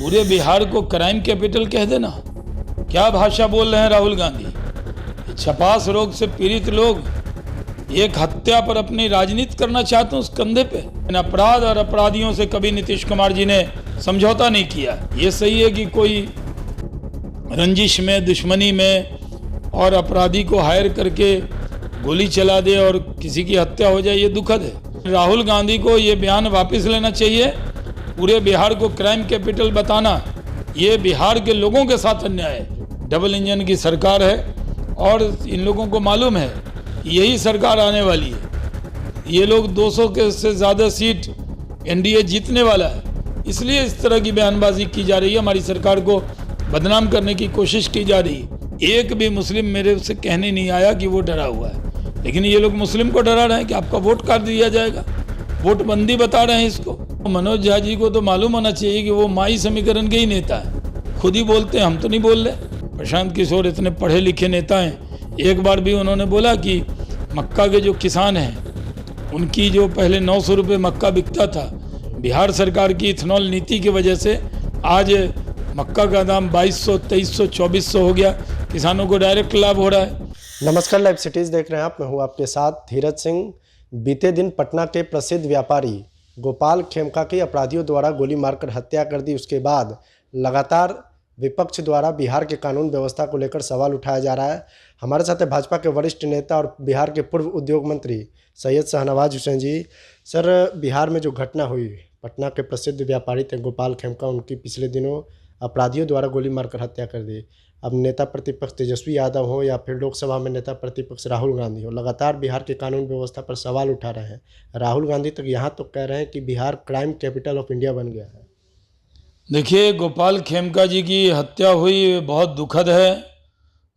पूरे बिहार को crime capital कह देना, क्या भाषा बोल रहे हैं राहुल गांधी। छपास रोग से पीड़ित लोग एक हत्या पर अपनी राजनीति करना चाहते हैं उस कंधे पे। अपराध और अपराधियों से कभी नीतीश कुमार जी ने समझौता नहीं किया। ये सही है कि कोई रंजिश में, दुश्मनी में और अपराधी को हायर करके गोली चला दे और किसी की हत्या हो जाए, ये दुखद है। राहुल गांधी को ये बयान वापस लेना चाहिए। पूरे बिहार को क्राइम कैपिटल बताना, ये बिहार के लोगों के साथ अन्याय है। डबल इंजन की सरकार है और इन लोगों को मालूम है यही सरकार आने वाली है। ये लोग 200 के से ज़्यादा सीट एनडीए जीतने वाला है, इसलिए इस तरह की बयानबाजी की जा रही है। हमारी सरकार को बदनाम करने की कोशिश की जा रही है। एक भी मुस्लिम मेरे से कहने नहीं आया कि वो डरा हुआ है, लेकिन ये लोग मुस्लिम को डरा रहे हैं कि आपका वोट काट दिया जाएगा। वोट बंदी बता रहे हैं इसको। मनोज झा जी को तो मालूम होना चाहिए कि वो माई समीकरण के ही नेता है। खुद ही बोलते हैं, हम तो नहीं बोल रहे। प्रशांत किशोर इतने पढ़े लिखे नेता हैं, एक बार भी उन्होंने बोला कि मक्का के जो किसान हैं उनकी जो पहले 900 रुपये मक्का बिकता था, बिहार सरकार की इथेनॉल नीति की वजह से आज मक्का का दाम 2200, 2300, 2400 हो गया। किसानों को डायरेक्ट लाभ हो रहा है। नमस्कार, लाइव सिटीज़ देख रहे हैं आप। मैं हूं आपके साथ धीरज सिंह। बीते दिन पटना के प्रसिद्ध व्यापारी गोपाल खेमका की अपराधियों द्वारा गोली मारकर हत्या कर दी। उसके बाद लगातार विपक्ष द्वारा बिहार के कानून व्यवस्था को लेकर सवाल उठाया जा रहा है। हमारे साथ है भाजपा के वरिष्ठ नेता और बिहार के पूर्व उद्योग मंत्री सैयद शाहनवाज हुसैन जी। सर, बिहार में जो घटना हुई, पटना के प्रसिद्ध व्यापारी थे गोपाल खेमका, उनकी पिछले दिनों अपराधियों द्वारा गोली मारकर हत्या कर दी। अब नेता प्रतिपक्ष तेजस्वी यादव हो या फिर लोकसभा में नेता प्रतिपक्ष राहुल गांधी हो, लगातार बिहार के कानून व्यवस्था पर सवाल उठा रहे हैं। राहुल गांधी तक यहाँ तो कह रहे हैं कि Bihar crime capital of India बन गया है। देखिए, गोपाल खेमका जी की हत्या हुई, बहुत दुखद है।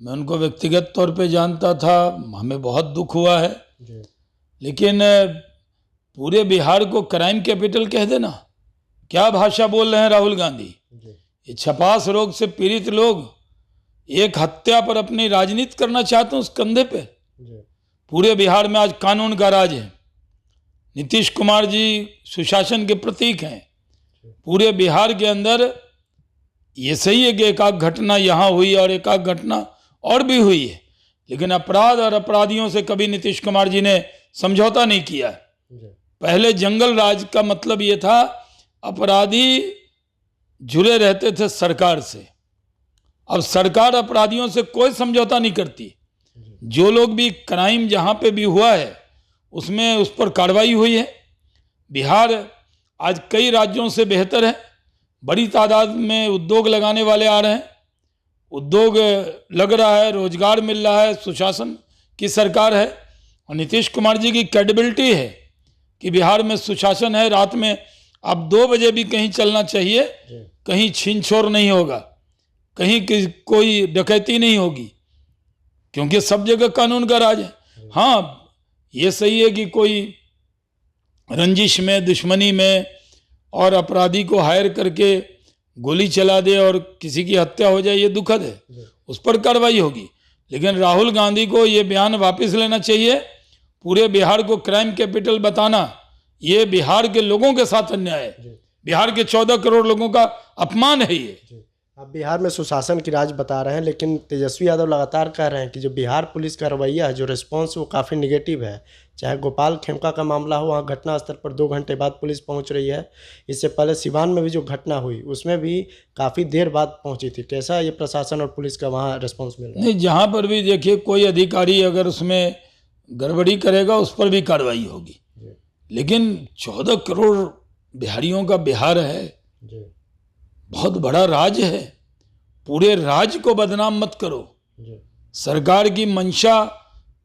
मैं उनको व्यक्तिगत तौर पे जानता था, हमें बहुत दुख हुआ है जी। लेकिन पूरे बिहार को क्राइम कैपिटल कह देना, क्या भाषा बोल रहे हैं राहुल गांधी। ये छपास रोग से पीड़ित लोग एक हत्या पर अपनी राजनीति करना चाहते हैं उस कंधे पे। पूरे बिहार में आज कानून का राज है। नीतीश कुमार जी सुशासन के प्रतीक हैं। पूरे बिहार के अंदर ये सही है कि एक आध घटना यहाँ हुई और एक आध घटना और भी हुई है, लेकिन अपराध और अपराधियों से कभी नीतीश कुमार जी ने समझौता नहीं किया। पहले जंगल राज का मतलब ये था, अपराधी जुड़े रहते थे सरकार से। अब सरकार अपराधियों से कोई समझौता नहीं करती। जो लोग भी क्राइम जहाँ पे भी हुआ है उसमें उस पर कार्रवाई हुई है। बिहार आज कई राज्यों से बेहतर है। बड़ी तादाद में उद्योग लगाने वाले आ रहे हैं, उद्योग लग रहा है, रोजगार मिल रहा है। सुशासन की सरकार है और नीतीश कुमार जी की क्रेडिबिलिटी है कि बिहार में सुशासन है। रात में अब 2 बजे भी कहीं चलना चाहिए, कहीं छीन छोर नहीं होगा, कहीं कोई डकैती नहीं होगी, क्योंकि सब जगह कानून का राज है। हाँ, ये सही है कि कोई रंजिश में, दुश्मनी में और अपराधी को हायर करके गोली चला दे और किसी की हत्या हो जाए, ये दुखद है। उस पर कार्रवाई होगी। लेकिन राहुल गांधी को ये बयान वापस लेना चाहिए। पूरे बिहार को क्राइम कैपिटल बताना, ये बिहार के लोगों के साथ अन्याय है। बिहार के 14 करोड़ लोगों का अपमान है ये। अब बिहार में सुशासन की राज बता रहे हैं, लेकिन तेजस्वी यादव लगातार कह रहे हैं कि जो बिहार पुलिस का रवैया है, जो रिस्पॉन्स, वो काफ़ी निगेटिव है। चाहे गोपाल खेमका का मामला हो, वहाँ घटना स्थल पर 2 घंटे बाद पुलिस पहुँच रही है। इससे पहले सिवान में भी जो घटना हुई उसमें भी काफ़ी देर बाद पहुँची थी। कैसा ये प्रशासन और पुलिस का वहाँ रिस्पॉन्स मिल रहा है? नहीं, जहाँ पर भी देखिए कोई अधिकारी अगर उसमें गड़बड़ी करेगा उस पर भी कार्रवाई होगी। लेकिन 14 करोड़ बिहारियों का बिहार है, बहुत बड़ा राज्य है। पूरे राज्य को बदनाम मत करो। सरकार की मंशा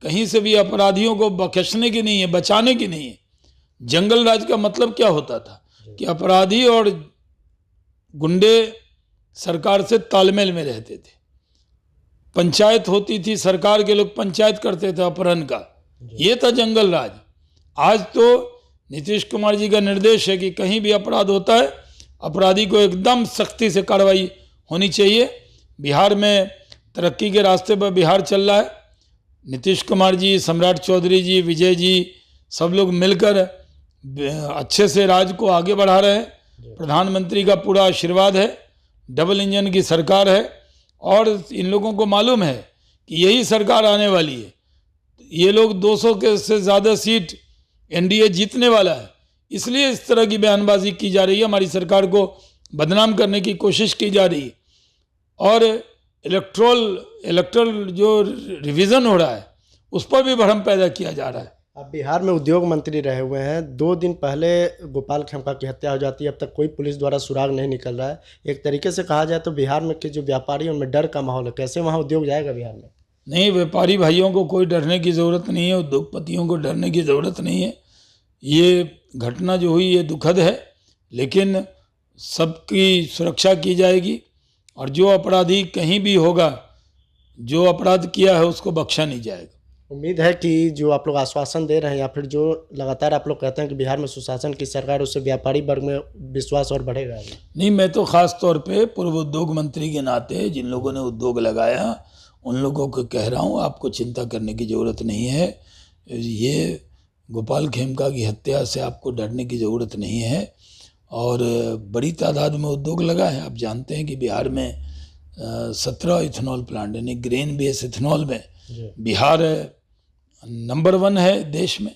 कहीं से भी अपराधियों को बख्शने की नहीं है, बचाने की नहीं है। जंगल राज का मतलब क्या होता था कि अपराधी और गुंडे सरकार से तालमेल में रहते थे। पंचायत होती थी, सरकार के लोग पंचायत करते थे अपहरण का, ये था जंगल राज। आज तो नीतीश कुमार जी का निर्देश है कि कहीं भी अपराध होता है, अपराधी को एकदम सख्ती से कार्रवाई होनी चाहिए। बिहार में तरक्की के रास्ते पर बिहार चल रहा है। नीतीश कुमार जी, सम्राट चौधरी जी, विजय जी, सब लोग मिलकर अच्छे से राज्य को आगे बढ़ा रहे हैं। प्रधानमंत्री का पूरा आशीर्वाद है। डबल इंजन की सरकार है और इन लोगों को मालूम है कि यही सरकार आने वाली है। ये लोग 200 के से ज़्यादा सीट एनडीए जीतने वाला है, इसलिए इस तरह की बयानबाजी की जा रही है, हमारी सरकार को बदनाम करने की कोशिश की जा रही है। और इलेक्ट्रल जो रिवीजन हो रहा है उस पर भी भ्रम पैदा किया जा रहा है। आप बिहार में उद्योग मंत्री रहे हुए हैं, 2 दिन पहले गोपाल खेमका की हत्या हो जाती है, अब तक कोई पुलिस द्वारा सुराग नहीं निकल रहा है। एक तरीके से कहा जाए तो बिहार में के जो व्यापारी उनमें डर का माहौल है, कैसे वहाँ उद्योग जाएगा बिहार में? नहीं, व्यापारी भाइयों को कोई डरने की ज़रूरत नहीं है, उद्योगपतियों को डरने की ज़रूरत नहीं है। ये घटना जो हुई ये दुखद है, लेकिन सबकी सुरक्षा की जाएगी और जो अपराधी कहीं भी होगा, जो अपराध किया है उसको बख्शा नहीं जाएगा। उम्मीद है कि जो आप लोग आश्वासन दे रहे हैं या फिर जो लगातार आप लोग कहते हैं कि बिहार में सुशासन की सरकार, उससे व्यापारी वर्ग में विश्वास और बढ़ेगा। नहीं, मैं तो ख़ास तौर पे पूर्व उद्योग मंत्री के नाते जिन लोगों ने उद्योग लगाया उन लोगों को कह रहा हूँ, आपको चिंता करने की ज़रूरत नहीं है। ये गोपाल खेमका की हत्या से आपको डरने की ज़रूरत नहीं है और बड़ी तादाद में उद्योग लगा है। आप जानते हैं कि बिहार में 17 इथेनॉल प्लांट, यानी ग्रेन बेस इथेनॉल में बिहार नंबर 1 है देश में,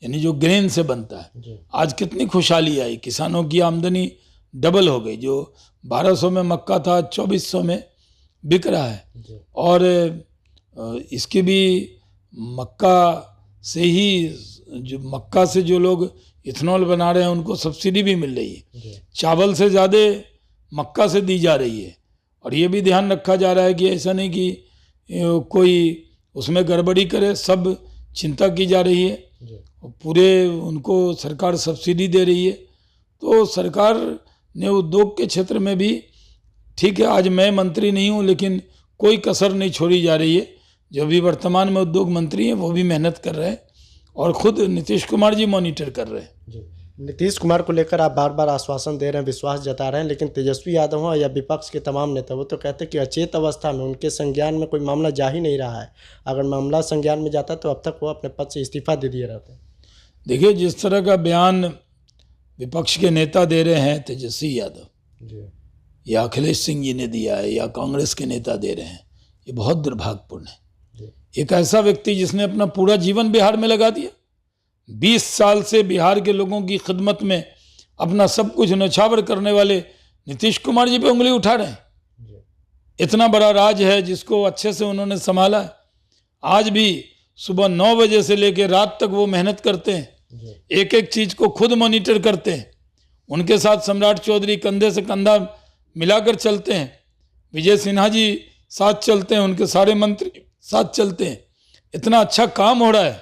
यानी जो ग्रेन से बनता है। आज कितनी खुशहाली आई, किसानों की आमदनी डबल हो गई, जो 1200 में मक्का था 2400 में बिक रहा है। और इसकी भी मक्का से जो लोग इथेनॉल बना रहे हैं उनको सब्सिडी भी मिल रही है, चावल से ज़्यादा मक्का से दी जा रही है। और ये भी ध्यान रखा जा रहा है कि ऐसा नहीं कि कोई उसमें गड़बड़ी करे, सब चिंता की जा रही है, पूरे उनको सरकार सब्सिडी दे रही है। तो सरकार ने उद्योग के क्षेत्र में भी, ठीक है आज मैं मंत्री नहीं हूँ, लेकिन कोई कसर नहीं छोड़ी जा रही है। जो भी वर्तमान में उद्योग मंत्री हैं वो भी मेहनत कर रहे हैं और खुद नीतीश कुमार जी मॉनिटर कर रहे हैं। नीतीश कुमार को लेकर आप बार बार आश्वासन दे रहे हैं, विश्वास जता रहे हैं, लेकिन तेजस्वी यादव हो या विपक्ष के तमाम नेता वो तो कहते हैं कि अचेत अवस्था में उनके संज्ञान में कोई मामला जा ही नहीं रहा है। अगर मामला संज्ञान में जाता तो अब तक वो अपने पद से इस्तीफा दे दिए रहते। देखिए, जिस तरह का बयान विपक्ष के नेता दे रहे हैं, तेजस्वी यादव या अखिलेश सिंह जी ने दिया है या कांग्रेस के नेता दे रहे हैं, ये बहुत दुर्भाग्यपूर्ण है। एक ऐसा व्यक्ति जिसने अपना पूरा जीवन बिहार में लगा दिया, 20 साल से बिहार के लोगों की खिदमत में अपना सब कुछ न्यौछावर करने वाले नीतीश कुमार जी पे उंगली उठा रहे हैं। इतना बड़ा राज है जिसको अच्छे से उन्होंने संभाला है। आज भी सुबह 9 बजे से लेकर रात तक वो मेहनत करते हैं, एक एक चीज को खुद मॉनिटर करते हैं। उनके साथ सम्राट चौधरी कंधे से कंधा मिलाकर चलते हैं, विजय सिन्हा जी साथ चलते हैं, उनके सारे मंत्री साथ चलते हैं। इतना अच्छा काम हो रहा है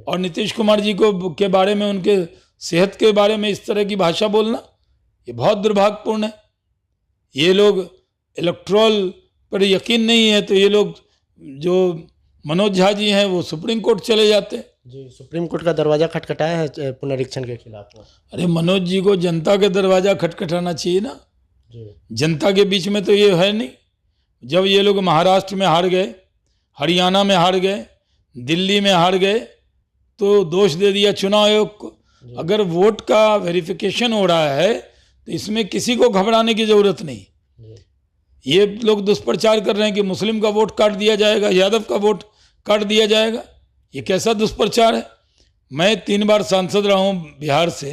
और नीतीश कुमार जी को के बारे में, उनके सेहत के बारे में इस तरह की भाषा बोलना, ये बहुत दुर्भाग्यपूर्ण है। ये लोग इलेक्ट्रोल पर यकीन नहीं है तो ये लोग, जो मनोज झा जी हैं, वो सुप्रीम कोर्ट चले जाते हैं। जी, सुप्रीम कोर्ट का दरवाजा खटखटाया है पुनरीक्षण के खिलाफ। अरे मनोज जी को जनता के दरवाजा खटखटाना चाहिए ना, जनता के बीच में तो ये है नहीं। जब ये लोग महाराष्ट्र में हार गए, हरियाणा में हार गए, दिल्ली में हार गए, तो दोष दे दिया चुनाव आयोग को। अगर वोट का वेरिफिकेशन हो रहा है तो इसमें किसी को घबराने की जरूरत नहीं। ये लोग दुष्प्रचार कर रहे हैं कि मुस्लिम का वोट काट दिया जाएगा, यादव का वोट काट दिया जाएगा। ये कैसा दुष्प्रचार है? मैं 3 बार सांसद रहा हूँ बिहार से,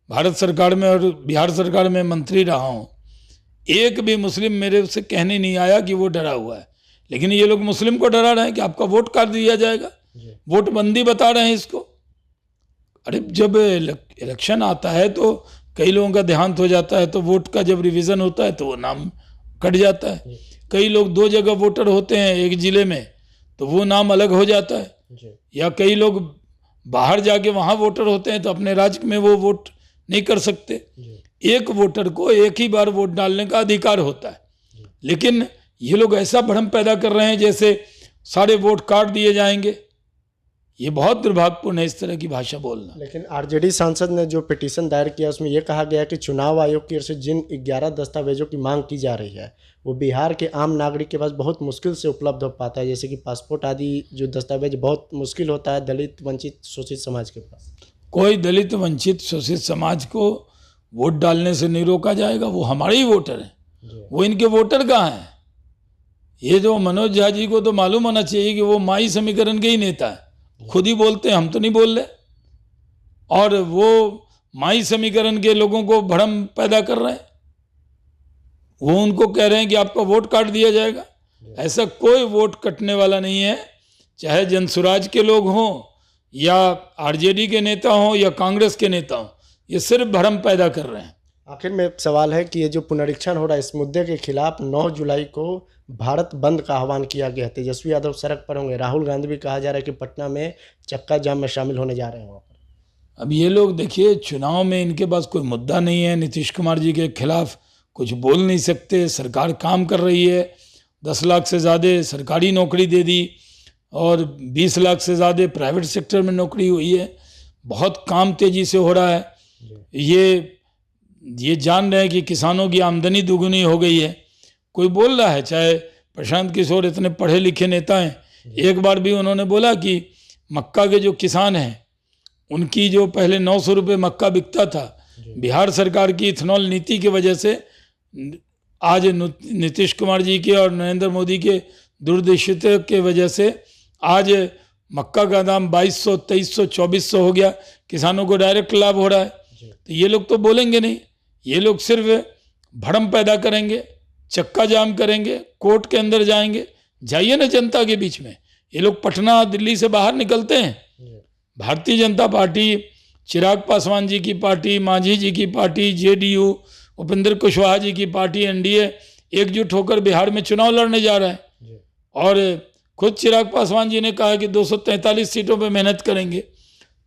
भारत सरकार में, और बिहार सरकार में मंत्री रहा हूँ। एक भी मुस्लिम मेरे से कहने नहीं आया कि वो डरा हुआ है, लेकिन ये लोग मुस्लिम को डरा रहे हैं कि आपका वोट काट दिया जाएगा, वोट बंदी बता रहे हैं इसको। अरे जब इलेक्शन आता है तो कई लोगों का देहांत हो जाता है, तो वोट का जब रिवीजन होता है तो वो नाम कट जाता है। कई लोग 2 जगह वोटर होते हैं एक जिले में, तो वो नाम अलग हो जाता है। या कई लोग बाहर जाके वहाँ वोटर होते हैं तो अपने राज्य में वो वोट नहीं कर सकते। एक वोटर को एक ही बार वोट डालने का अधिकार होता है, लेकिन ये लोग ऐसा भ्रम पैदा कर रहे हैं जैसे सारे वोट काट दिए जाएंगे। ये बहुत दुर्भाग्यपूर्ण है इस तरह की भाषा बोलना। लेकिन आरजेडी सांसद ने जो पिटीशन दायर किया उसमें यह कहा गया कि चुनाव आयोग की ओर से जिन 11 दस्तावेजों की मांग की जा रही है वो बिहार के आम नागरिक के पास बहुत मुश्किल से उपलब्ध हो पाता है, जैसे कि पासपोर्ट आदि जो दस्तावेज बहुत मुश्किल होता है दलित वंचित शोषित समाज के पास। कोई दलित वंचित शोषित समाज को वोट डालने से नहीं रोका जाएगा, वो हमारे ही वोटर हैं। वो इनके वोटर कहाँ हैं? ये जो मनोज झा जी को तो मालूम होना चाहिए कि वो माई समीकरण के ही नेता है, खुद ही बोलते हैं, हम तो नहीं बोल रहे। और वो माई समीकरण के लोगों को भ्रम पैदा कर रहे हैं। वो उनको कह रहे हैं कि आपका वोट काट दिया जाएगा। ऐसा कोई वोट कटने वाला नहीं है, चाहे जनसुराज के लोग हों या आरजेडी के नेता हों या कांग्रेस के नेता हों, ये सिर्फ भ्रम पैदा कर रहे हैं। आखिर में एक सवाल है कि ये जो पुनरीक्षण हो रहा है इस मुद्दे के खिलाफ 9 जुलाई को भारत बंद का आह्वान किया गया। तेजस्वी यादव सड़क पर होंगे, राहुल गांधी भी कहा जा रहा है कि पटना में चक्का जाम में शामिल होने जा रहे हैं वहाँ पर। अब ये लोग देखिए, चुनाव में इनके पास कोई मुद्दा नहीं है, नीतीश कुमार जी के खिलाफ कुछ बोल नहीं सकते। सरकार काम कर रही है, 10 लाख से ज़्यादा सरकारी नौकरी दे दी और 20 लाख से ज़्यादा प्राइवेट सेक्टर में नौकरी हुई है। बहुत काम तेज़ी से हो रहा है। ये जान रहे हैं कि किसानों की आमदनी दुगुनी हो गई है। कोई बोल रहा है, चाहे प्रशांत किशोर इतने पढ़े लिखे नेता हैं, एक बार भी उन्होंने बोला कि मक्का के जो किसान हैं उनकी जो पहले 900 रुपये मक्का बिकता था, बिहार सरकार की इथेनॉल नीति की वजह से आज नीतीश कुमार जी के और नरेंद्र मोदी के दूरदर्शिता के वजह से आज मक्का का दाम 2200, 2300, 2400 हो गया। किसानों को डायरेक्ट लाभ हो रहा है। तो ये लोग तो बोलेंगे नहीं, ये लोग सिर्फ भ्रम पैदा करेंगे, चक्का जाम करेंगे, कोर्ट के अंदर जाएंगे। जाइए ना जनता के बीच में। ये लोग पटना दिल्ली से बाहर निकलते हैं। भारतीय जनता पार्टी, चिराग पासवान जी की पार्टी, मांझी जी की पार्टी, जेडीयू, उपेंद्र कुशवाहा जी की पार्टी, एनडीए एकजुट होकर बिहार में चुनाव लड़ने जा रहा है। और खुद चिराग पासवान जी ने कहा कि 243 सीटों पे मेहनत करेंगे।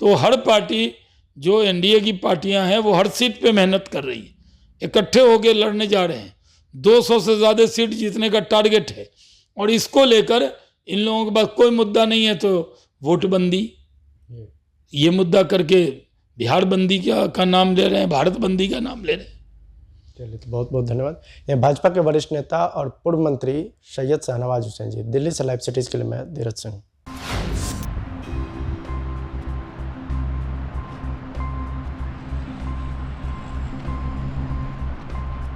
तो हर पार्टी जो एनडीए की पार्टियां हैं वो हर सीट पे मेहनत कर रही है, इकट्ठे होकर लड़ने जा रहे हैं। 200 से ज़्यादा सीट जीतने का टारगेट है और इसको लेकर इन लोगों के पास कोई मुद्दा नहीं है। तो वोट बंदी ये मुद्दा करके बिहार बंदी का नाम ले रहे हैं, भारत बंदी का नाम ले रहे हैं। चलिए, तो बहुत बहुत धन्यवाद। ये भाजपा के वरिष्ठ नेता और पूर्व मंत्री सैयद शाहनवाज हुसैन जी। दिल्ली से लाइव सिटीज़ के लिए मैं धीरज सिंह।